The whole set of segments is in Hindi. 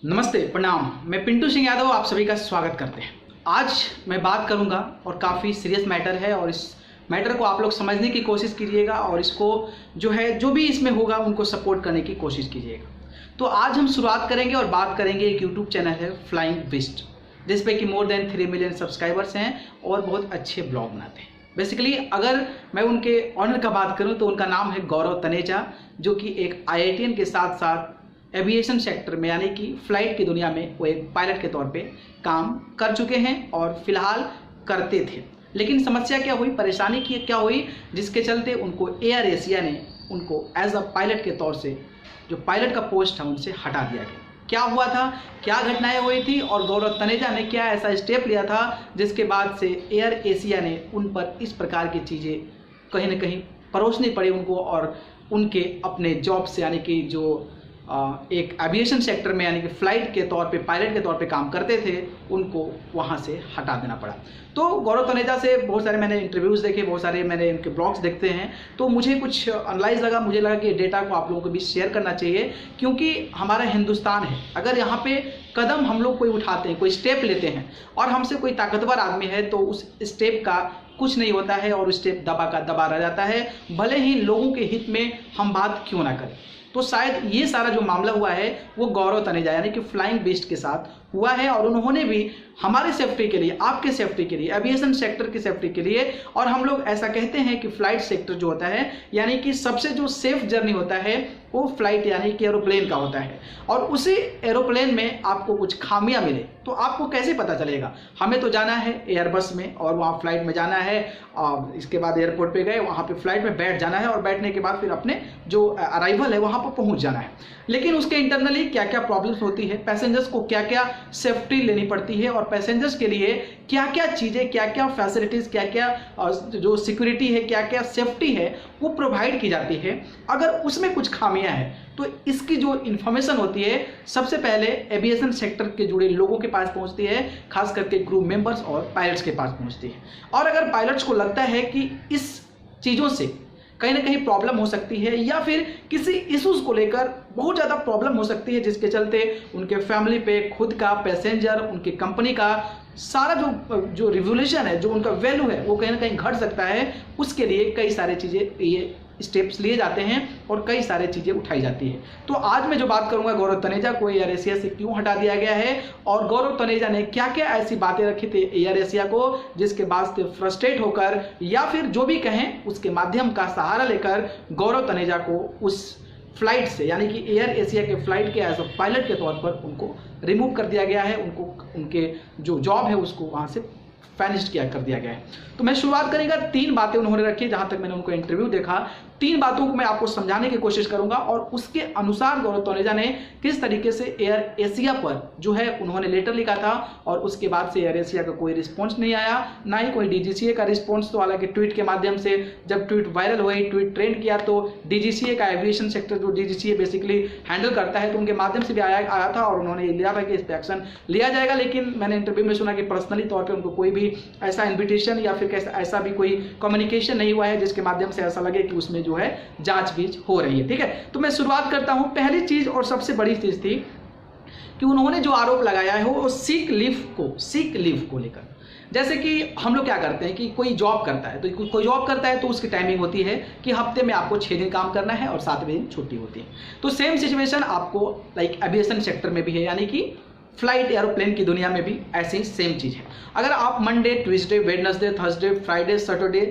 नमस्ते, प्रणाम। मैं पिंटू सिंह यादव आप सभी का स्वागत करते हैं। आज मैं बात करूंगा और काफ़ी सीरियस मैटर है और इस मैटर को आप लोग समझने की कोशिश कीजिएगा और इसको जो भी इसमें होगा उनको सपोर्ट करने की कोशिश कीजिएगा। तो आज हम शुरुआत करेंगे और बात करेंगे। एक यूट्यूब चैनल है फ्लाइंग बिस्ट, जिस पे कि मोर देन 3 मिलियन सब्सक्राइबर्स हैं और बहुत अच्छे ब्लॉग बनाते हैं। बेसिकली अगर मैं उनके ऑनर का बात करूं तो उनका नाम है गौरव तनेजा, जो कि एक IITian के साथ साथ एविएशन सेक्टर में यानी कि फ़्लाइट की दुनिया में वो एक पायलट के तौर पे काम कर चुके हैं और फिलहाल करते थे। लेकिन समस्या क्या हुई, परेशानी की क्या हुई, जिसके चलते उनको एयर एशिया ने उनको एज अ पायलट के तौर से जो पायलट का पोस्ट है उनसे हटा दिया गया। क्या हुआ था, क्या घटनाएं हुई थी और गौरव तनेजा ने क्या ऐसा स्टेप लिया था जिसके बाद से एयर एशिया ने उन पर इस प्रकार की चीज़ें कहीं ना कहीं परोसनी पड़ी उनको और उनके अपने जॉब से यानी कि जो एक एविएशन सेक्टर में यानी कि फ़्लाइट के तौर पे पायलट के तौर पे काम करते थे उनको वहाँ से हटा देना पड़ा। तो गौरव तनेजा से बहुत सारे मैंने इंटरव्यूज़ देखे, बहुत सारे मैंने इनके ब्लॉग्स देखते हैं, तो मुझे कुछ एनालाइज लगा, मुझे लगा कि डेटा को आप लोगों को भी शेयर करना चाहिए, क्योंकि हमारा हिंदुस्तान है। अगर यहाँ पे कदम हम लोग कोई उठाते हैं, कोई स्टेप लेते हैं और हमसे कोई ताकतवर आदमी है तो उस स्टेप का कुछ नहीं होता है और स्टेप दबा का दबा रह जाता है, भले ही लोगों के हित में हम बात क्यों ना करें। तो शायद ये सारा जो मामला हुआ है वो गौरव तनेजा यानी कि फ्लाइंग बिस्ट के साथ हुआ है और उन्होंने भी हमारी सेफ्टी के लिए, आपके सेफ्टी के लिए, एविएशन सेक्टर की सेफ्टी के लिए, और हम लोग ऐसा कहते हैं कि फ्लाइट सेक्टर जो होता है यानी कि सबसे जो सेफ जर्नी होता है वो फ्लाइट यानी कि एरोप्लेन का होता है। और उसी एरोप्लेन में आपको कुछ खामियां मिले तो आपको कैसे पता चलेगा। हमें तो जाना है एयरबस में और वहाँ फ्लाइट में जाना है, और इसके बाद एयरपोर्ट पे गए, वहाँ पे फ्लाइट में बैठ जाना है और बैठने के बाद फिर अपने जो अराइवल है वहाँ पर पहुँच जाना है। लेकिन उसके इंटरनली क्या क्या प्रॉब्लम्स होती है, पैसेंजर्स को क्या क्या सेफ्टी लेनी पड़ती है और पैसेंजर्स के लिए क्या क्या चीज़ें, क्या क्या फैसिलिटीज़, क्या क्या जो सिक्योरिटी है, क्या क्या सेफ्टी है वो प्रोवाइड की जाती है। अगर उसमें कुछ खामियां हैं तो इसकी जो इन्फॉर्मेशन होती है सबसे पहले एविएशन सेक्टर के जुड़े लोगों के पास पहुंचती है, खास करके क्रू मेंबर्स और पायलट्स के पास पहुंचती है। और अगर पायलट्स को लगता है कि इस चीज़ों से कहीं ना कहीं प्रॉब्लम हो सकती है या फिर किसी इश्यूज़ को लेकर बहुत ज़्यादा प्रॉब्लम हो सकती है जिसके चलते उनके फैमिली पे, खुद का, पैसेंजर, उनकी कंपनी का सारा जो रिवोल्यूशन है, जो उनका वैल्यू है वो कहीं ना कहीं घट सकता है, उसके लिए कई सारे चीज़ें ये स्टेप्स लिए जाते हैं और कई सारे चीज़ें उठाई जाती है। तो आज मैं जो बात करूंगा गौरव तनेजा को एयर एशिया से क्यों हटा दिया गया है और गौरव तनेजा ने क्या क्या ऐसी बातें रखी थी एयर एशिया को जिसके बाद से फ्रस्ट्रेट होकर या फिर जो भी कहें उसके माध्यम का सहारा लेकर गौरव तनेजा को उस फ्लाइट से यानी कि एयर एशिया के फ्लाइट के एज अ पायलट के तौर पर उनको रिमूव कर दिया गया है, उनको उनके जो जॉब है उसको वहाँ से फिनिश्ड कर दिया गया है। तो मैं शुरुआत करेंगे, 3 बातें उन्होंने रखी जहां तक मैंने उनको इंटरव्यू देखा, 3 बातों को मैं आपको समझाने की कोशिश करूंगा और उसके अनुसार गौरव तनेजा ने किस तरीके से एयर एशिया पर जो है उन्होंने लेटर लिखा था और उसके बाद से एयर एशिया का कोई रिस्पॉन्स नहीं आया, ना ही कोई DGCA का रिस्पॉन्स। तो हालांकि ट्वीट के माध्यम से जब ट्वीट वायरल हुई, ट्वीट ट्रेंड किया, तो DGCA का एविएशन सेक्टर जो DGCA बेसिकली हैंडल करता है तो उनके माध्यम से भी आया था और उन्होंने लिया था कि इस पर एक्शन लिया जाएगा। लेकिन मैंने इंटरव्यू में सुना कि पर्सनली तौर पर उनको कोई भी ऐसा इन्विटेशन या फिर ऐसा भी कोई कम्युनिकेशन नहीं हुआ है जिसके माध्यम से ऐसा लगे कि उसमें जो है जांच बीच हो रही है। ठीक है, तो मैं शुरुआत करता हूं। पहली चीज और सबसे बड़ी चीज थी कि उन्होंने जो आरोप लगाया है वो सिक लीव को लेकर। जैसे कि हम लोग क्या करते हैं कि कोई जॉब करता है तो कोई जॉब करता है तो उसकी टाइमिंग होती है कि हफ्ते में आपको 6 दिन काम करना है और 7वें दिन छुट्टी होती है। तो सेम सिचुएशन आपको लाइक एविएशन सेक्टर में भी है, यानी कि फ्लाइट एरोप्लेन की दुनिया में भी ऐसी ही सेम चीज़ है। अगर आप Monday, Tuesday, Wednesday, Thursday, Friday, Saturday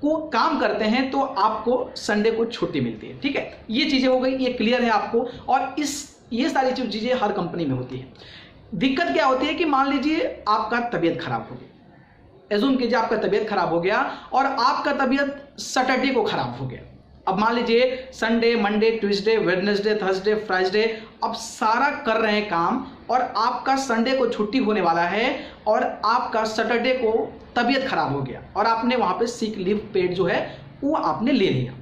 को काम करते हैं तो आपको संडे को छुट्टी मिलती है। ठीक है, ये चीज़ें हो गई, ये क्लियर है आपको। और ये सारी चीज़ें हर कंपनी में होती है। दिक्कत क्या होती है कि मान लीजिए आपका तबीयत खराब हो गया, एज्यूम कीजिए आपका तबीयत खराब हो गया और आपका तबीयत सैटरडे को खराब हो गया। अब मान लीजिए Sunday, Monday, Tuesday, Wednesday, Thursday, Friday अब सारा कर रहे हैं काम और आपका संडे को छुट्टी होने वाला है और आपका सैटरडे को तबीयत खराब हो गया और आपने वहाँ पे सिक लीव पेड जो है वो आपने ले लिया।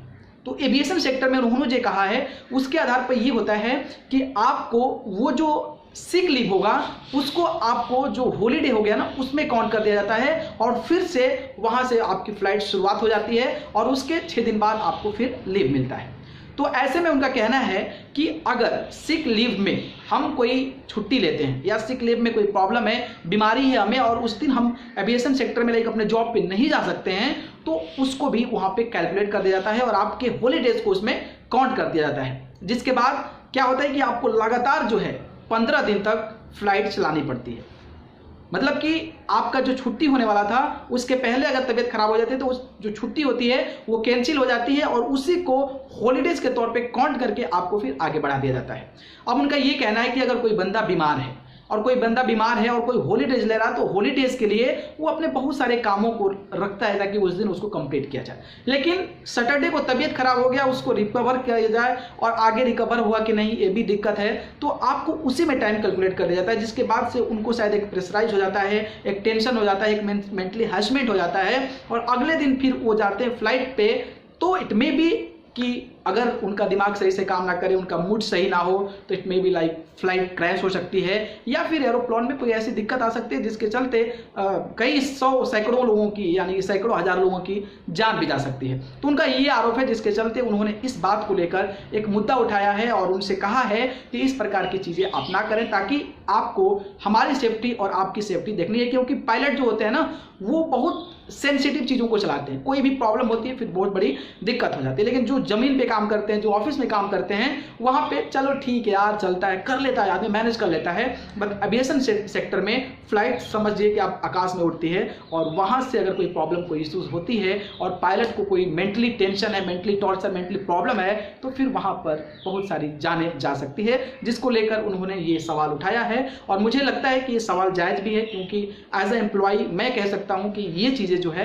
तो एविएशन सेक्टर में उन्होंने जो कहा है उसके आधार पर ये होता है कि आपको वो जो सिक लीव होगा उसको आपको जो हॉलीडे हो गया ना उसमें काउंट कर दिया जाता है और फिर से वहाँ से आपकी फ्लाइट शुरुआत हो जाती है और उसके 6 दिन बाद आपको फिर लीव मिलता है। तो ऐसे में उनका कहना है कि अगर सिक लीव में हम कोई छुट्टी लेते हैं या सिक लीव में कोई प्रॉब्लम है, बीमारी है हमें, और उस दिन हम एविएशन सेक्टर में लाइक अपने जॉब पे नहीं जा सकते हैं, तो उसको भी वहाँ पे कैलकुलेट कर दिया जाता है और आपके हॉलीडेज को उसमें काउंट कर दिया जाता है। जिसके बाद क्या होता है कि आपको लगातार जो है 15 दिन तक फ्लाइट चलानी पड़ती है। मतलब कि आपका जो छुट्टी होने वाला था उसके पहले अगर तबीयत खराब हो जाती है तो उस जो छुट्टी होती है वो कैंसिल हो जाती है और उसी को हॉलीडेज के तौर पे काउंट करके आपको फिर आगे बढ़ा दिया जाता है। अब उनका ये कहना है कि अगर कोई बंदा बीमार है और कोई हॉलीडेज ले रहा है तो हॉलीडेज के लिए वो अपने बहुत सारे कामों को रखता है ताकि उस दिन उसको कंप्लीट किया जाए। लेकिन सैटरडे को तबीयत खराब हो गया, उसको रिकवर किया जाए और आगे रिकवर हुआ कि नहीं ये भी दिक्कत है, तो आपको उसी में टाइम कैलकुलेट कर दिया जाता है। जिसके बाद से उनको शायद एक प्रेशराइज हो जाता है, एक टेंशन हो जाता है, एक मेंटली हैरेसमेंट हो जाता है और अगले दिन फिर वो जाते हैं फ्लाइट पे। तो इट मे बी कि अगर उनका दिमाग सही से काम ना करे, उनका मूड सही ना हो, तो it may be like flight crash हो सकती है या फिर एरोप्लेन में कोई ऐसी दिक्कत आ सकती है जिसके चलते कई सैकड़ों लोगों की यानी सैकड़ों हजार लोगों की जान भी जा सकती है। तो उनका ये आरोप है जिसके चलते उन्होंने इस बात को लेकर एक मुद्दा उठाया है और उनसे कहा है कि इस प्रकार की चीज़ें आप ना करें ताकि आपको हमारी सेफ्टी और आपकी सेफ्टी देखनी है। क्योंकि पायलट जो होते हैं ना वो बहुत सेंसिटिव चीज़ों को चलाते हैं, कोई भी प्रॉब्लम होती है फिर बहुत बड़ी दिक्कत हो जाती है। लेकिन जो जमीन पे काम करते हैं, जो ऑफिस में काम करते हैं, वहाँ पे चलो ठीक है यार चलता है, कर लेता है आदमी, मैनेज कर लेता है। बट एविएशन सेक्टर में फ्लाइट समझिए कि आप आकाश में उड़ती है और वहाँ से अगर कोई प्रॉब्लम, कोई इश्यूज होती है और पायलट को कोई मेंटली टेंशन है, मेंटली टॉर्चर, मेंटली प्रॉब्लम है, तो फिर वहाँ पर बहुत सारी जानें जा सकती है। जिसको लेकर उन्होंने ये सवाल उठाया है और मुझे लगता है कि ये सवाल जायज़ भी है क्योंकि एज ए एम्प्लॉय मैं कह सकता हूँ कि ये चीज़ें जो है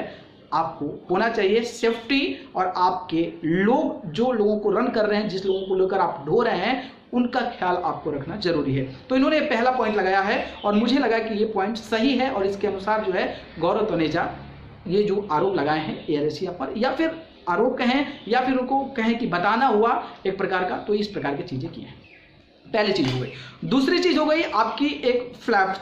आपको होना चाहिए। सेफ्टी और आपके लोग जो लोगों को रन कर रहे हैं, जिस लोगों को लेकर आप ढो रहे हैं, उनका ख्याल आपको रखना जरूरी है। तो इन्होंने पहला पॉइंट लगाया है और मुझे लगा कि ये पॉइंट सही है और इसके अनुसार जो है गौरव तनेजा ये जो आरोप लगाए हैं एयर एशिया पर, या फिर आरोप कहें या फिर उनको कहें कि बताना हुआ एक प्रकार का, तो इस प्रकार की चीज़ें की हैं। पहली चीज़ हो गई। दूसरी चीज़ हो गई आपकी एक फ्लैप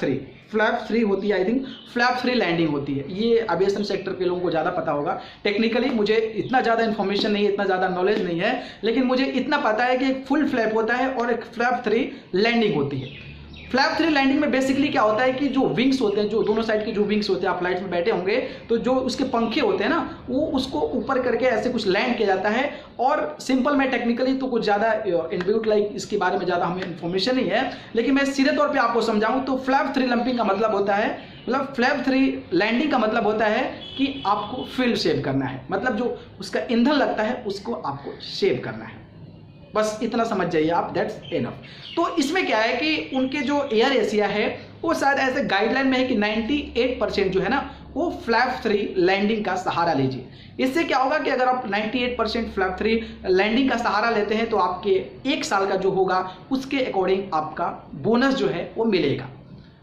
3 होती है, आई थिंक फ्लैप 3 लैंडिंग होती है। ये एविएशन सेक्टर के लोगों को ज़्यादा पता होगा। टेक्निकली मुझे इतना ज़्यादा इन्फॉर्मेशन नहीं है, इतना ज़्यादा नॉलेज नहीं है, लेकिन मुझे इतना पता है कि एक फुल फ्लैप होता है और एक फ्लैप 3 लैंडिंग होती है। फ्लैप 3 लैंडिंग में बेसिकली क्या होता है कि जो विंग्स होते हैं, जो दोनों साइड के जो विंग्स होते हैं, आप फ्लाइट में बैठे होंगे तो जो उसके पंखे होते हैं ना, वो उसको ऊपर करके ऐसे कुछ लैंड किया जाता है। और सिंपल में टेक्निकली तो कुछ ज़्यादा इनबिल्ट लाइक इसके बारे में ज़्यादा हमें इन्फॉर्मेशन नहीं है, लेकिन मैं सीधे तौर पर आपको समझाऊँ तो फ्लैप 3 लैंडिंग का मतलब होता है, मतलब फ्लैप 3 लैंडिंग का मतलब होता है कि आपको फ्यूल सेव करना है, मतलब जो उसका ईंधन लगता है उसको आपको सेव करना है। बस इतना समझ जाइए आप, दैट्स इनफ। तो इसमें क्या है कि उनके जो एयर एशिया है वो शायद ऐसे गाइडलाइन में है कि 98% जो है ना वो फ्लैप 3 लैंडिंग का सहारा लीजिए। इससे क्या होगा कि अगर आप 98% फ्लैप 3 लैंडिंग का सहारा लेते हैं तो आपके 1 साल का जो होगा उसके अकॉर्डिंग आपका बोनस जो है वो मिलेगा।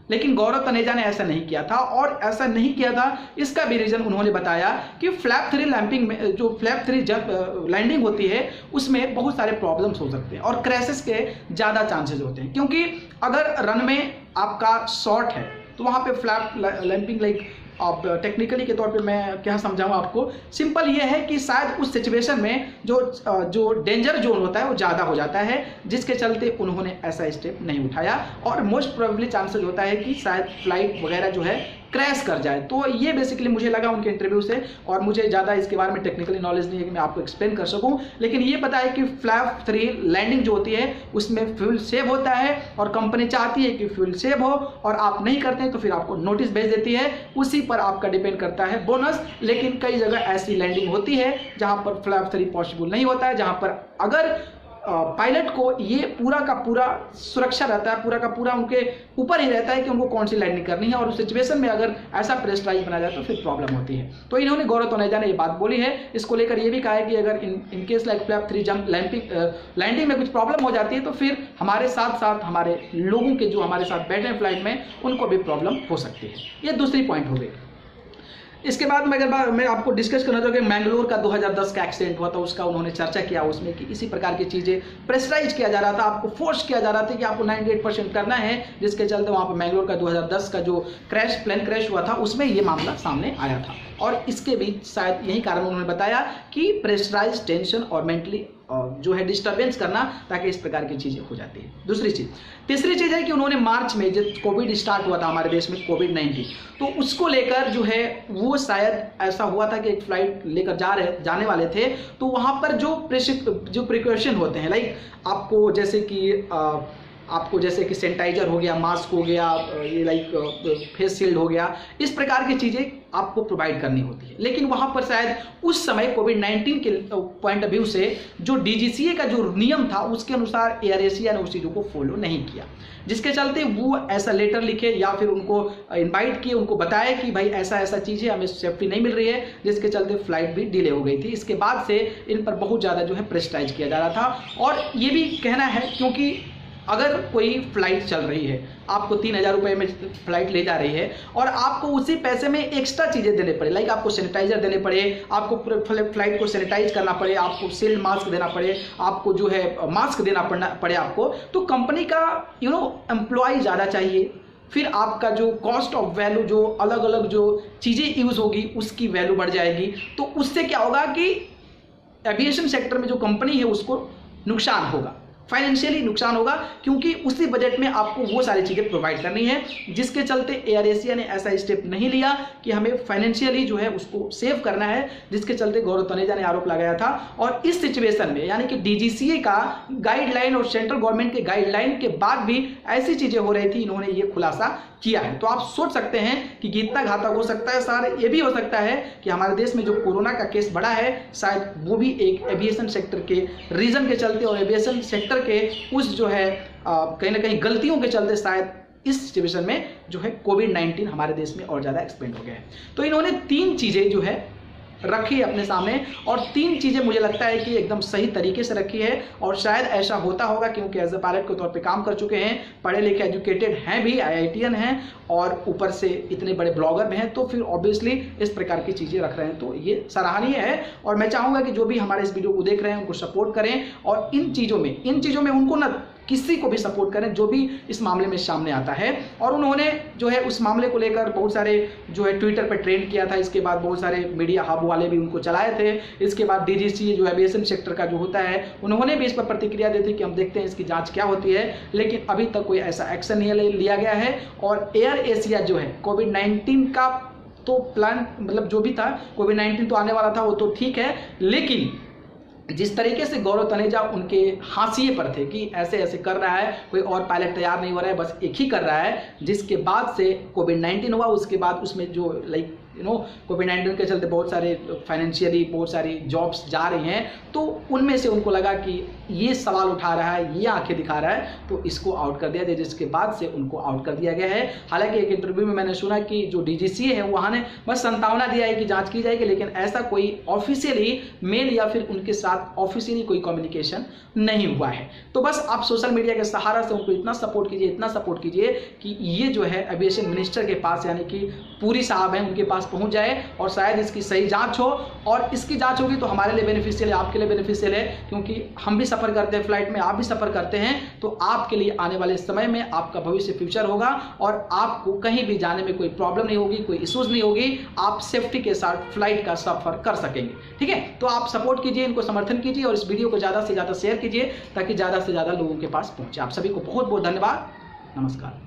लेकिन गौरव तनेजा ने ऐसा नहीं किया था और ऐसा नहीं किया था इसका भी रीज़न उन्होंने बताया कि फ्लैप 3 लैंडिंग में जो फ्लैप 3 जब लैंडिंग होती है उसमें बहुत सारे प्रॉब्लम्स हो सकते हैं और क्रैशेस के ज़्यादा चांसेस होते हैं। क्योंकि अगर रनवे आपका शॉर्ट है तो वहाँ पे फ्लैप लैंडिंग लाइक अब टेक्निकली के तौर पे मैं क्या समझाऊँ आपको, सिंपल ये है कि शायद उस सिचुएशन में जो डेंजर जोन होता है वो ज़्यादा हो जाता है, जिसके चलते उन्होंने ऐसा स्टेप नहीं उठाया और मोस्ट प्रोबेबली चांसेस होता है कि शायद फ्लाइट वगैरह जो है क्रैश कर जाए। तो ये बेसिकली मुझे लगा उनके इंटरव्यू से, और मुझे ज़्यादा इसके बारे में टेक्निकली नॉलेज नहीं है कि मैं आपको एक्सप्लेन कर सकूं, लेकिन ये पता है कि फ्लैप 3 लैंडिंग जो होती है उसमें फ्यूल सेव होता है और कंपनी चाहती है कि फ्यूल सेव हो और आप नहीं करते हैं तो फिर आपको नोटिस भेज देती है, उसी पर आपका डिपेंड करता है बोनस। लेकिन कई जगह ऐसी लैंडिंग होती है जहाँ पर फ्लैप 3 पॉसिबल नहीं होता है, जहाँ पर अगर पायलट को ये पूरा का पूरा सुरक्षा रहता है, पूरा का पूरा उनके ऊपर ही रहता है कि उनको कौन सी लैंडिंग करनी है, और उस सिचुएशन में अगर ऐसा प्रेशराइज बना जाए तो फिर प्रॉब्लम होती है। तो इन्होंने गौरव तनेजा ने ये बात बोली है। इसको लेकर ये भी कहा है कि अगर in case like flap 3 jump landing में कुछ प्रॉब्लम हो जाती है तो फिर हमारे साथ साथ हमारे लोगों के जो हमारे साथ बैठे हैं फ्लाइट में उनको भी प्रॉब्लम हो सकती है। ये दूसरी पॉइंट हो गई। इसके बाद मैं आपको डिस्कस करना चाहूँगा कि मैंगलोर का 2010 का एक्सीडेंट हुआ था, उसका उन्होंने चर्चा किया उसमें कि इसी प्रकार की चीज़ें प्रेशराइज किया जा रहा था, आपको फोर्स किया जा रहा था कि आपको 98% करना है, जिसके चलते वहाँ पर मैंगलोर का 2010 का जो प्लेन क्रैश हुआ था उसमें ये मामला सामने आया था। और इसके बीच शायद यही कारण उन्होंने बताया कि प्रेशराइज, टेंशन और मेंटली जो है डिस्टर्बेंस करना, ताकि इस प्रकार की चीज़ें हो जाती है। दूसरी चीज़, तीसरी चीज़ है कि उन्होंने मार्च में जब कोविड स्टार्ट हुआ था हमारे देश में, कोविड-19, तो उसको लेकर जो है वो शायद ऐसा हुआ था कि एक फ्लाइट लेकर जाने वाले थे, तो वहाँ पर जो प्रिकॉशन होते हैं, लाइक आपको जैसे कि सैनिटाइजर हो गया, मास्क हो गया, ये लाइक फेस शील्ड हो गया, इस प्रकार की चीज़ें आपको प्रोवाइड करनी होती है। लेकिन वहाँ पर शायद उस समय कोविड-19 के पॉइंट ऑफ व्यू से जो डीजीसीए का जो नियम था उसके अनुसार एयर एशिया ने उस चीज़ों को फॉलो नहीं किया, जिसके चलते वो ऐसा लेटर लिखे या फिर उनको इनवाइट किए, उनको बताया कि भाई ऐसा ऐसा चीज़ है, हमें सेफ्टी नहीं मिल रही है, जिसके चलते फ्लाइट भी डिले हो गई थी। इसके बाद से इन पर बहुत ज़्यादा जो है प्रेशराइज किया जा रहा था। और ये भी कहना है, क्योंकि अगर कोई फ्लाइट चल रही है, आपको 3,000 रुपये में फ्लाइट ले जा रही है और आपको उसी पैसे में एक्स्ट्रा चीज़ें देने पड़े, लाइक आपको सैनिटाइजर देने पड़े, आपको पूरे फ्लाइट को सैनिटाइज करना पड़े, आपको शील्ड मास्क देना पड़े, आपको जो है मास्क देना पड़े आपको, तो कंपनी का एम्प्लॉय ज़्यादा चाहिए, फिर आपका जो कॉस्ट ऑफ वैल्यू, जो अलग अलग जो चीज़ें यूज़ होगी उसकी वैल्यू बढ़ जाएगी। तो उससे क्या होगा कि एविएशन सेक्टर में जो कंपनी है उसको नुकसान होगा, फाइनेंशियली नुकसान होगा, क्योंकि उसी बजट में आपको वो सारी चीज़ें प्रोवाइड करनी है, जिसके चलते एयर एशिया ने ऐसा स्टेप नहीं लिया कि हमें फाइनेंशियली जो है उसको सेव करना है, जिसके चलते गौरव तनेजा ने आरोप लगाया था। और इस सिचुएशन में यानी कि डीजीसीए का गाइडलाइन और सेंट्रल गवर्नमेंट के गाइडलाइन के बाद भी ऐसी चीज़ें हो रही थी, इन्होंने ये खुलासा किया है। तो आप सोच सकते हैं कि कितना घातक हो सकता है सर। ये भी हो सकता है कि हमारे देश में जो कोरोना का केस बढ़ा है, शायद वो भी एक एविएशन सेक्टर के रीजन के चलते और एविएशन सेक्टर के उस जो है कहीं ना कहीं गलतियों के चलते शायद इस सिचुएशन में जो है कोविड-19 हमारे देश में और ज़्यादा एक्सपेंड हो गया है। तो इन्होंने 3 चीज़ें जो है रखी अपने सामने, और 3 चीज़ें मुझे लगता है कि एकदम सही तरीके से रखी है, और शायद ऐसा होता होगा क्योंकि एज ए पायलट के तौर पे काम कर चुके हैं, पढ़े लिखे एजुकेटेड हैं भी, IITian हैं, और ऊपर से इतने बड़े ब्लॉगर हैं, तो फिर ऑब्वियसली इस प्रकार की चीज़ें रख रहे हैं, तो ये सराहनीय है। और मैं चाहूँगा कि जो भी हमारे इस वीडियो को देख रहे हैं उनको सपोर्ट करें, और इन चीज़ों में उनको ना किसी को भी सपोर्ट करें जो भी इस मामले में सामने आता है। और उन्होंने जो है उस मामले को लेकर बहुत सारे जो है ट्विटर पर ट्रेंड किया था, इसके बाद बहुत सारे मीडिया हब वाले भी उनको चलाए थे, इसके बाद डीजीसी जो एविएशन सेक्टर का जो होता है उन्होंने भी इस पर प्रतिक्रिया दी थी कि हम देखते हैं इसकी जांच क्या होती है, लेकिन अभी तक कोई ऐसा एक्शन नहीं लिया गया है। और एयर एशिया जो है कोविड-19 का तो प्लान, मतलब जो भी था, कोविड-19 तो आने वाला था वो तो ठीक है, लेकिन जिस तरीके से गौरव तनेजा उनके हाशिए पर थे कि ऐसे ऐसे कर रहा है, कोई और पायलट तैयार नहीं हो रहा है, बस एक ही कर रहा है, जिसके बाद से कोविड-19 हुआ, उसके बाद उसमें जो लाइक कोविड-19 के चलते बहुत सारे फाइनेंशियली बहुत सारी जॉब्स जा रही हैं, तो उनमें से उनको लगा कि ये सवाल उठा रहा है, ये आंखें दिखा रहा है, तो इसको आउट कर दिया गया, जिसके बाद से उनको आउट कर दिया गया है। हालांकि एक इंटरव्यू में मैंने सुना कि जो डीजीसी है वहाँ ने बस संभावना दिया है कि जांच की जाएगी, लेकिन ऐसा कोई ऑफिशियली मेल या फिर उनके साथ ऑफिशियली कोई कम्युनिकेशन नहीं हुआ है। तो बस आप सोशल मीडिया के सहारा से उनको इतना सपोर्ट कीजिए कि ये जो है एविएशन मिनिस्टर के पास, यानी कि पूरी साहब हैं, उनके पास पहुंच जाए और शायद इसकी सही जांच हो। और इसकी जांच होगी तो हमारे लिए बेनिफिशियल है, आपके लिए बेनिफिशियल है, क्योंकि हम भी सफ़र करते हैं फ्लाइट में, आप भी सफ़र करते हैं, तो आपके लिए आने वाले समय में आपका भविष्य फ्यूचर होगा और आपको कहीं भी जाने में कोई प्रॉब्लम नहीं होगी, कोई इश्यूज नहीं होगी, आप सेफ्टी के साथ फ्लाइट का सफ़र कर सकेंगे। ठीक है, तो आप सपोर्ट कीजिए, इनको समर्थन कीजिए और इस वीडियो को ज़्यादा से ज़्यादा शेयर कीजिए ताकि ज़्यादा से ज़्यादा लोगों के पास पहुँचे। आप सभी को बहुत बहुत धन्यवाद। नमस्कार।